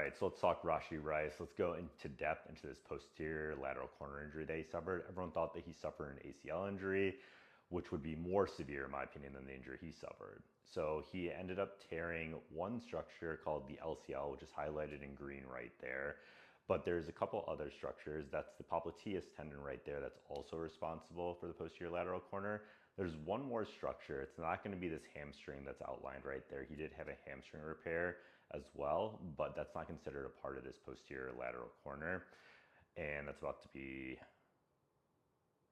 right, so let's talk Rashee Rice. Let's go into depth into this posterior lateral corner injury that he suffered. Everyone thought that he suffered an ACL injury, which would be more severe, in my opinion, than the injury he suffered. So he ended up tearing one structure called the LCL, which is highlighted in green right there. But there's a couple other structures. That's the popliteus tendon right there that's also responsible for the posterior lateral corner. There's one more structure. It's not going to be this hamstring that's outlined right there. He did have a hamstring repair as well, but that's not considered a part of this posterior lateral corner. And that's about to be,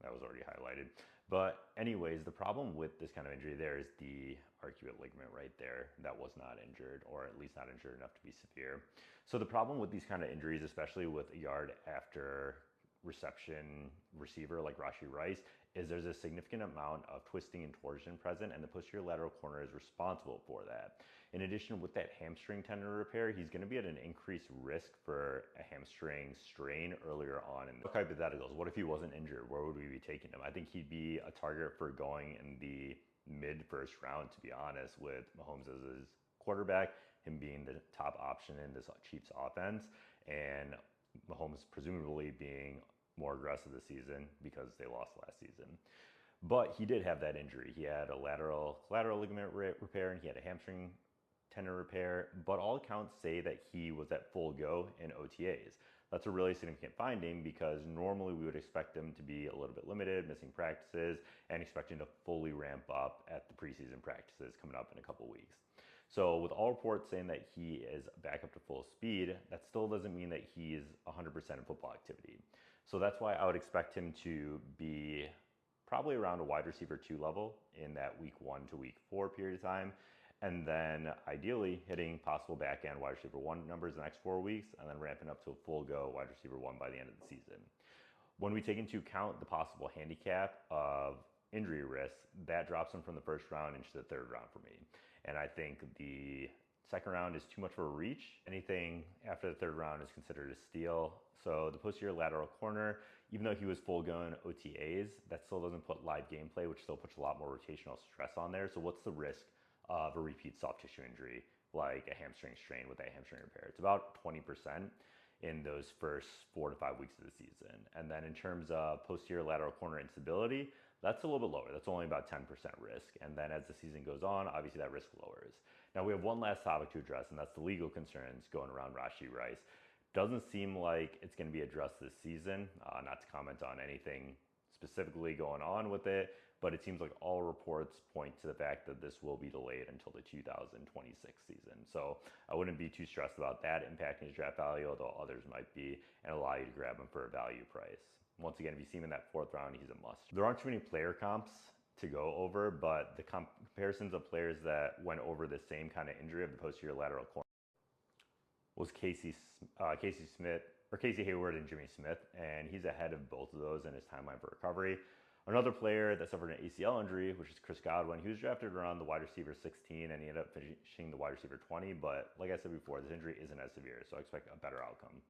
that was already highlighted. But anyways, the problem with this kind of injury there is the arcuate ligament right there that was not injured, or at least not injured enough to be severe. So the problem with these kind of injuries, especially with a yard after reception receiver like Rashee Rice, is there's a significant amount of twisting and torsion present, and the posterior lateral corner is responsible for that. In addition, with that hamstring tendon repair, he's going to be at an increased risk for a hamstring strain earlier on. And hypotheticals, what if he wasn't injured? Where would we be taking him? I think he'd be a target for going in the mid first round, to be honest, with Mahomes as his quarterback, him being the top option in this Chiefs offense, and Mahomes presumably being more aggressive this season because they lost last season. But he did have that injury. He had a lateral ligament repair, and he had a hamstring tendon repair, but all accounts say that he was at full go in OTAs. That's a really significant finding because normally we would expect him to be a little bit limited, missing practices, and expecting to fully ramp up at the preseason practices coming up in a couple weeks. So with all reports saying that he is back up to full speed, that still doesn't mean that he's 100% in football activity. So that's why I would expect him to be probably around a wide receiver 2 level in that week 1 to week 4 period of time. And then ideally hitting possible back end wide receiver 1 numbers the next 4 weeks, and then ramping up to a full go wide receiver 1 by the end of the season. When we take into account the possible handicap of injury risk, that drops him from the first round into the third round for me. And I think the second round is too much of a reach. Anything after the third round is considered a steal. So the posterior lateral corner, even though he was full go in OTAs, that still doesn't put live gameplay, which still puts a lot more rotational stress on there. So what's the risk of a repeat soft tissue injury, like a hamstring strain with a hamstring repair? It's about 20% in those first 4 to 5 weeks of the season. And then in terms of posterior lateral corner instability, that's a little bit lower. That's only about 10% risk. And then as the season goes on, obviously that risk lowers. Now we have one last topic to address, and that's the legal concerns going around Rashee Rice. Doesn't seem like it's going to be addressed this season. Not to comment on anything specifically going on with it, but it seems like all reports point to the fact that this will be delayed until the 2026 season. So I wouldn't be too stressed about that impacting his draft value, although others might be, and allow you to grab him for a value price. Once again, if you see him in that 4th round, he's a must. There aren't too many player comps to go over, but the comparisons of players that went over the same kind of injury of the posterior lateral corner was Casey Hayward and Jimmy Smith, and he's ahead of both of those in his timeline for recovery. Another player that suffered an ACL injury, which is Chris Godwin, he was drafted around the wide receiver 16, and he ended up finishing the wide receiver 20, but like I said before, this injury isn't as severe, so I expect a better outcome.